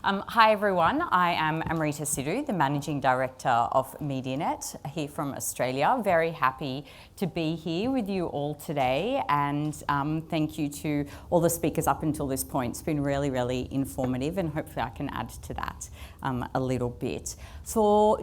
Hi everyone, I am Amrita Sidhu, the Managing Director of Medianet here from Australia. Very happy to be here with you all today, and thank you to all the speakers up until this point. It's been really informative, and hopefully I can add to that a little bit.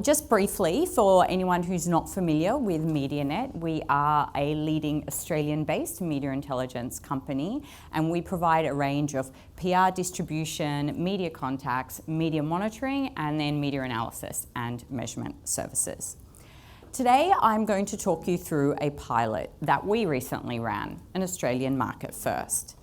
Just briefly, for anyone who's not familiar with Medianet, we are a leading Australian-based media intelligence company, and we provide a range of PR distribution, media contacts, media monitoring, and then media analysis and measurement services. Today, I'm going to talk you through a pilot that we recently ran, an Australian market first.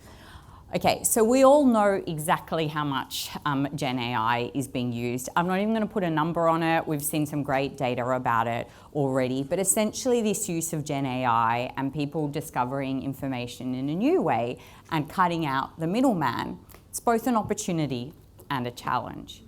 Okay, so we all know exactly how much Gen AI is being used. I'm not even going to put a number on it. We've seen some great data about it already, but essentially this use of Gen AI and people discovering information in a new way and cutting out the middleman, it's both an opportunity and a challenge.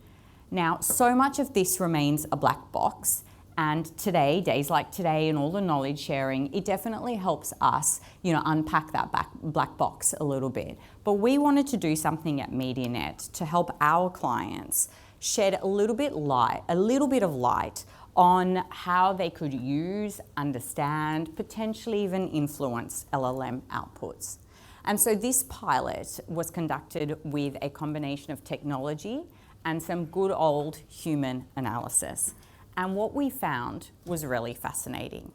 Now, so much of this remains a black box, and today, days like today and all the knowledge sharing, it definitely helps us, unpack that black box a little bit. But we wanted to do something at Medianet to help our clients shed a little bit of light on how they could use, understand, potentially even influence LLM outputs. And so this pilot was conducted with a combination of technology and some good old human analysis. And what we found was really fascinating.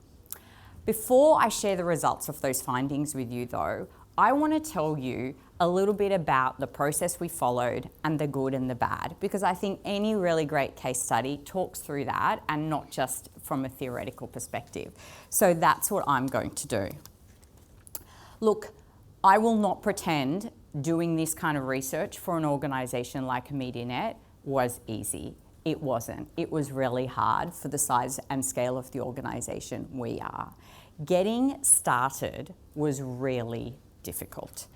Before I share the results of those findings with you though, I want to tell you a little bit about the process we followed and the good and the bad, because I think any really great case study talks through that and not just from a theoretical perspective. So that's what I'm going to do. Look, I will not pretend doing this kind of research for an organization like Medianet was easy. It wasn't. It was really hard for the size and scale of the organization we are. Getting started was really difficult.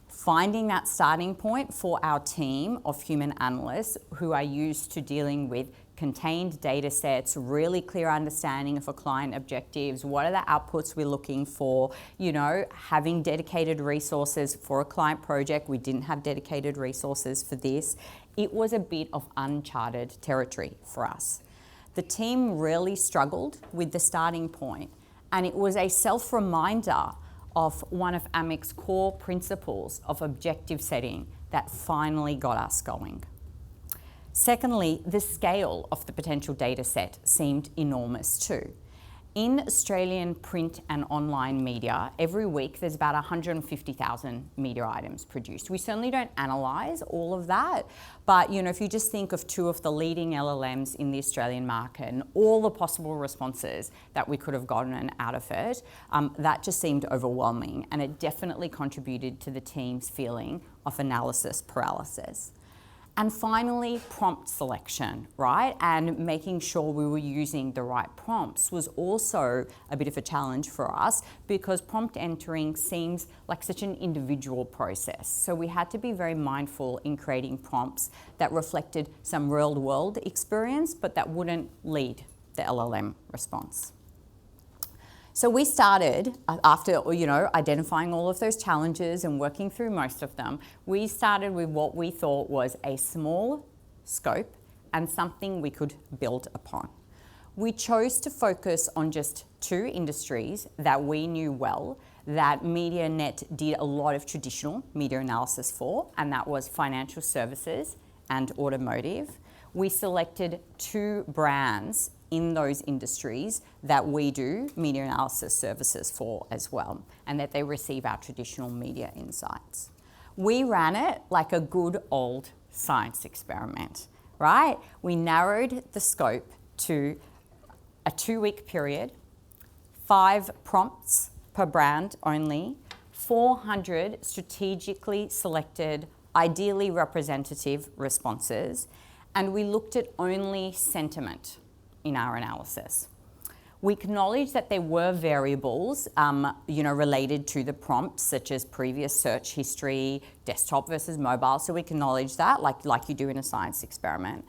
Finding that starting point for our team of human analysts who are used to dealing with contained data sets, really clear understanding of a client objectives, what are the outputs we're looking for, having dedicated resources for a client project. We didn't have dedicated resources for this. It was a bit of uncharted territory for us. The team really struggled with the starting point, and it was a self-reminder of one of AMEC's core principles of objective setting that finally got us going. Secondly, the scale of the potential data set seemed enormous too. In Australian print and online media, every week there's about 150,000 media items produced. We certainly don't analyse all of that, but if you just think of two of the leading LLMs in the Australian market and all the possible responses that we could have gotten out of it, that just seemed overwhelming, and it definitely contributed to the team's feeling of analysis paralysis. And finally, prompt selection, right? And making sure we were using the right prompts was also a bit of a challenge for us, because prompt entering seems like such an individual process. So we had to be very mindful in creating prompts that reflected some real-world experience, but that wouldn't lead the LLM response. So we started, after identifying all of those challenges and working through most of them, we started with what we thought was a small scope and something we could build upon. We chose to focus on just two industries that we knew well, that Medianet did a lot of traditional media analysis for, and that was financial services and automotive. We selected two brands in those industries that we do media analysis services for as well, and that they receive our traditional media insights. We ran it like a good old science experiment, right? We narrowed the scope to a 2-week period, 5 prompts per brand only, 400 strategically selected, ideally representative responses, and we looked at only sentiment in our analysis. We acknowledged that there were variables, related to the prompts, such as previous search history, desktop versus mobile. So we acknowledged that, like you do in a science experiment.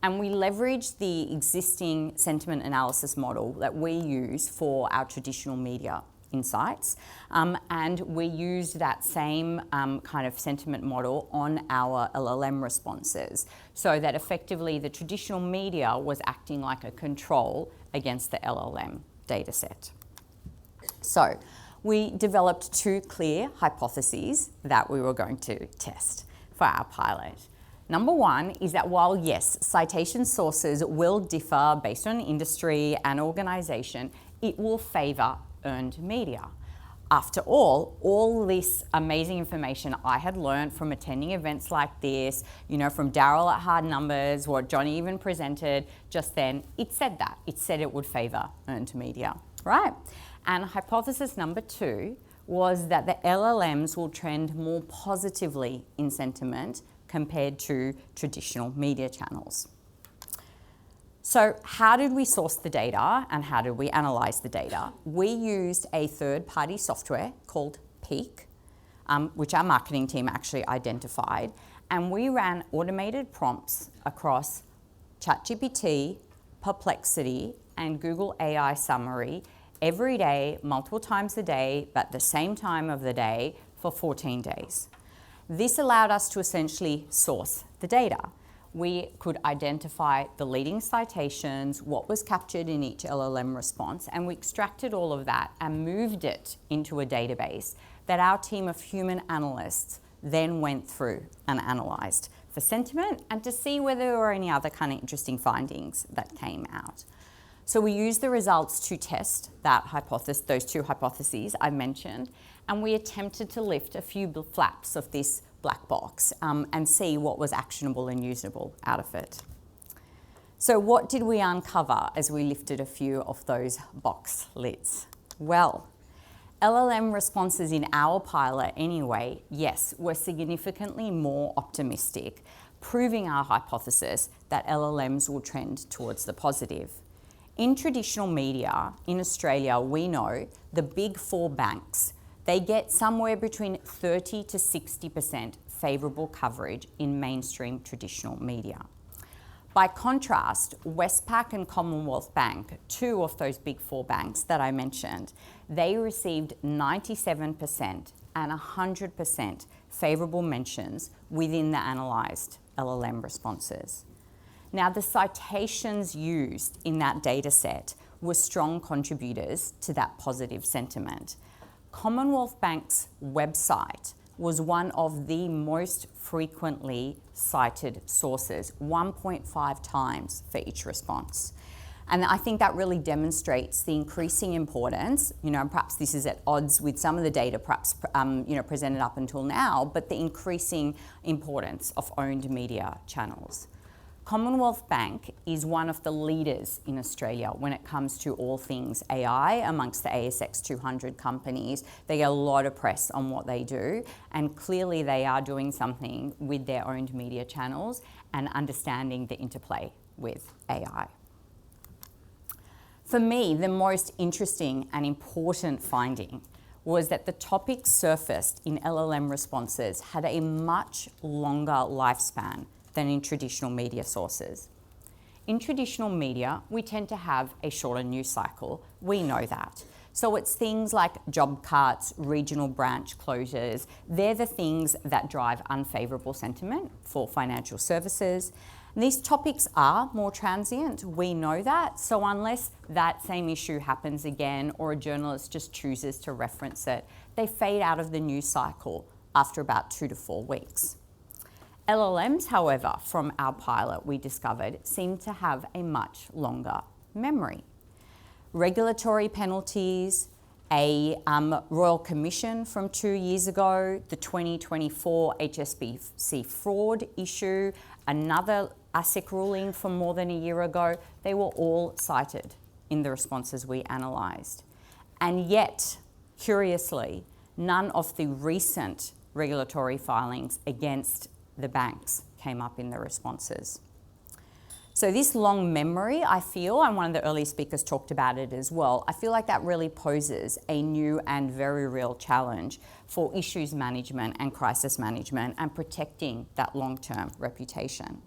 And we leveraged the existing sentiment analysis model that we use for our traditional media insights. And we used that same kind of sentiment model on our LLM responses, so that effectively the traditional media was acting like a control against the LLM dataset. So we developed two clear hypotheses that we were going to test for our pilot. Number one is that while, yes, citation sources will differ based on industry and organisation, it will favour earned media. After all this amazing information I had learned from attending events like this, from Daryl at Hard Numbers, what Johnny even presented just then, it said that. It said it would favour earned media, right? And hypothesis number two was that the LLMs will trend more positively in sentiment compared to traditional media channels. So how did we source the data and how did we analyse the data? We used a third-party software called Peak, which our marketing team actually identified, and we ran automated prompts across ChatGPT, Perplexity, and Google AI Summary every day, multiple times a day, but the same time of the day for 14 days. This allowed us to essentially source the data. We could identify the leading citations, what was captured in each LLM response, and we extracted all of that and moved it into a database that our team of human analysts then went through and analysed for sentiment and to see whether there were any other kind of interesting findings that came out. So we used the results to test that hypothesis, those two hypotheses I mentioned, and we attempted to lift a few flaps of this black box and see what was actionable and usable out of it. So what did we uncover as we lifted a few of those box lids? Well, LLM responses in our pilot anyway, yes, were significantly more optimistic, proving our hypothesis that LLMs will trend towards the positive. In traditional media, in Australia, we know the big four banks, they get somewhere between 30 to 60% favourable coverage in mainstream traditional media. By contrast, Westpac and Commonwealth Bank, two of those big four banks that I mentioned, they received 97% and 100% favourable mentions within the analysed LLM responses. Now, the citations used in that data set were strong contributors to that positive sentiment. Commonwealth Bank's website was one of the most frequently cited sources, 1.5 times for each response. And I think that really demonstrates the increasing importance, and perhaps this is at odds with some of the data perhaps presented up until now, but the increasing importance of owned media channels. Commonwealth Bank is one of the leaders in Australia when it comes to all things AI amongst the ASX 200 companies. They get a lot of press on what they do, and clearly they are doing something with their owned media channels and understanding the interplay with AI. For me, the most interesting and important finding was that the topics surfaced in LLM responses had a much longer lifespan than in traditional media sources. In traditional media, we tend to have a shorter news cycle. We know that. So it's things like job cuts, regional branch closures. They're the things that drive unfavourable sentiment for financial services. And these topics are more transient. We know that. So unless that same issue happens again or a journalist just chooses to reference it, they fade out of the news cycle after about 2 to 4 weeks. LLMs, however, from our pilot, we discovered, seem to have a much longer memory. Regulatory penalties, a Royal Commission from 2 years ago, the 2024 HSBC fraud issue, another ASIC ruling from more than a year ago, they were all cited in the responses we analysed. And yet, curiously, none of the recent regulatory filings against the banks came up in the responses. So this long memory, I feel, and one of the early speakers talked about it as well, I feel like that really poses a new and very real challenge for issues management and crisis management and protecting that long-term reputation.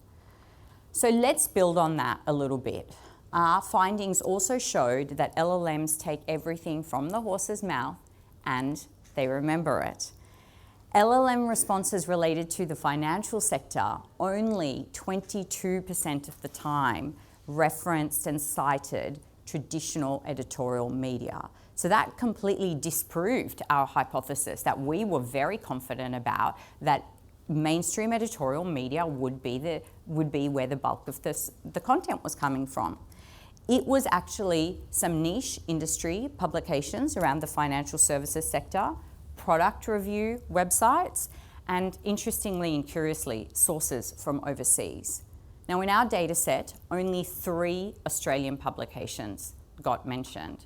So let's build on that a little bit. Our findings also showed that LLMs take everything from the horse's mouth and they remember it. LLM responses related to the financial sector, only 22% of the time referenced and cited traditional editorial media. So that completely disproved our hypothesis that we were very confident about, that mainstream editorial media would be where the bulk of the content was coming from. It was actually some niche industry publications around the financial services sector, product review websites, and interestingly and curiously, sources from overseas. Now, in our data set, only 3 Australian publications got mentioned.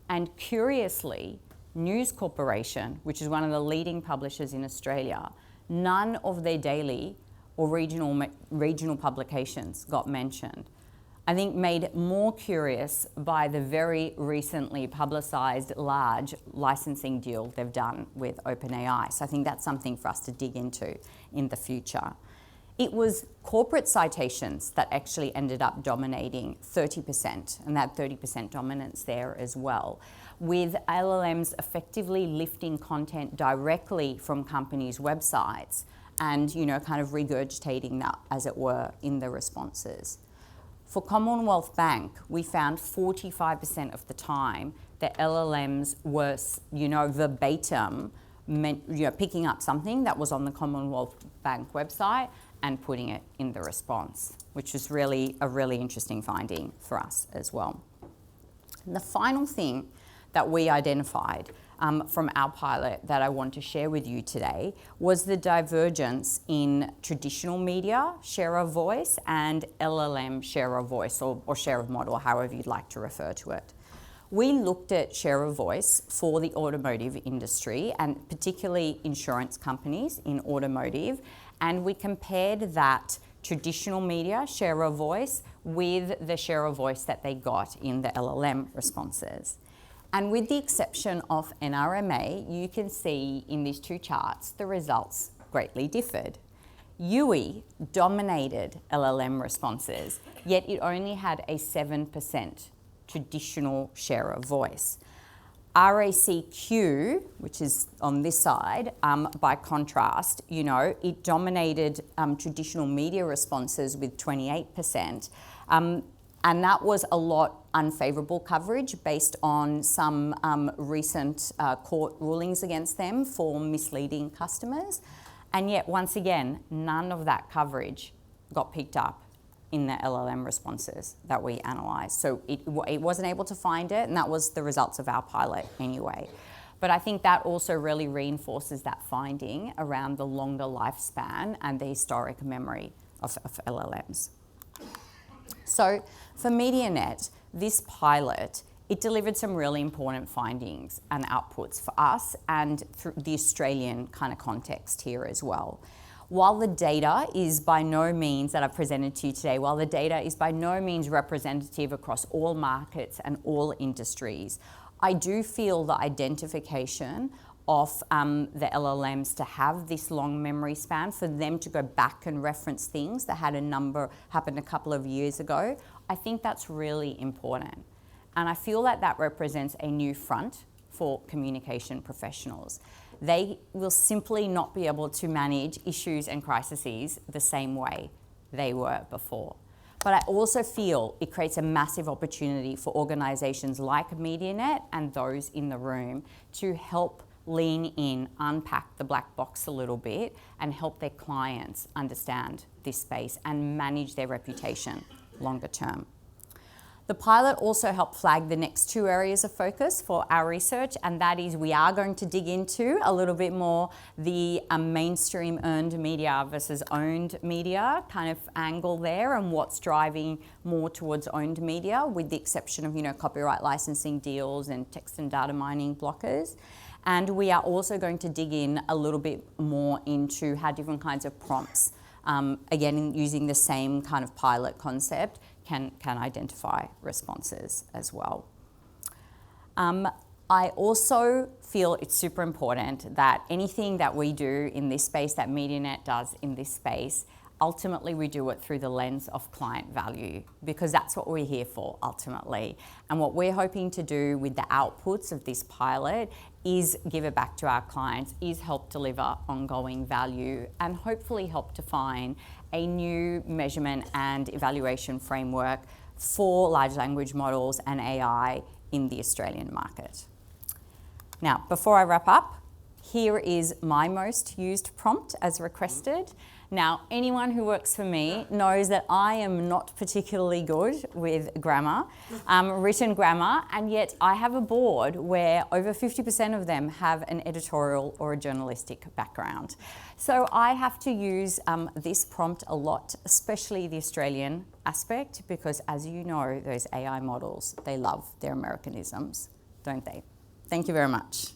And curiously, News Corporation, which is one of the leading publishers in Australia, none of their daily or regional publications got mentioned. I think made more curious by the very recently publicised large licensing deal they've done with OpenAI. So I think that's something for us to dig into in the future. It was corporate citations that actually ended up dominating 30%, and that 30% dominance there as well, with LLMs effectively lifting content directly from companies' websites and, kind of regurgitating that, as it were, in the responses. For Commonwealth Bank, we found 45% of the time that LLMs were, verbatim, picking up something that was on the Commonwealth Bank website and putting it in the response, which is really a really interesting finding for us as well. And the final thing that we identified from our pilot that I want to share with you today was the divergence in traditional media share of voice and LLM share of voice, or share of model, however you'd like to refer to it. We looked at share of voice for the automotive industry and particularly insurance companies in automotive, and we compared that traditional media share of voice with the share of voice that they got in the LLM responses. And with the exception of NRMA, you can see in these 2 charts, the results greatly differed. UE dominated LLM responses, yet it only had a 7% traditional share of voice. RACQ, which is on this side, by contrast, it dominated traditional media responses with 28%. And that was a lot unfavourable coverage based on some recent court rulings against them for misleading customers. And yet, once again, none of that coverage got picked up in the LLM responses that we analysed. So it wasn't able to find it, and that was the results of our pilot anyway. But I think that also really reinforces that finding around the longer lifespan and the historic memory of LLMs. So for Medianet, this pilot, it delivered some really important findings and outputs for us and through the Australian kind of context here as well. While the data is by no means, that I've presented to you today, while the data is by no means representative across all markets and all industries, I do feel the identification of the LLMs to have this long memory span, for them to go back and reference things that happened a couple of years ago, I think that's really important. And I feel that that represents a new front for communication professionals. They will simply not be able to manage issues and crises the same way they were before. But I also feel it creates a massive opportunity for organisations like Medianet and those in the room to help lean in, unpack the black box a little bit and help their clients understand this space and manage their reputation longer term. The pilot also helped flag the next 2 areas of focus for our research, and that is we are going to dig into a little bit more the mainstream earned media versus owned media kind of angle there, and what's driving more towards owned media, with the exception of copyright licensing deals and text and data mining blockers. And we are also going to dig in a little bit more into how different kinds of prompts, again using the same kind of pilot concept, can identify responses as well. I also feel it's super important that anything that we do in this space, that Medianet does in this space, ultimately we do it through the lens of client value, because that's what we're here for ultimately. And what we're hoping to do with the outputs of this pilot is give it back to our clients, is help deliver ongoing value, and hopefully help define a new measurement and evaluation framework for large language models and AI in the Australian market. Now, before I wrap up, here is my most used prompt as requested. Now, anyone who works for me knows that I am not particularly good with grammar, written grammar, and yet I have a board where over 50% of them have an editorial or a journalistic background. So I have to use this prompt a lot, especially the Australian aspect, because as you know, those AI models, they love their Americanisms, don't they? Thank you very much.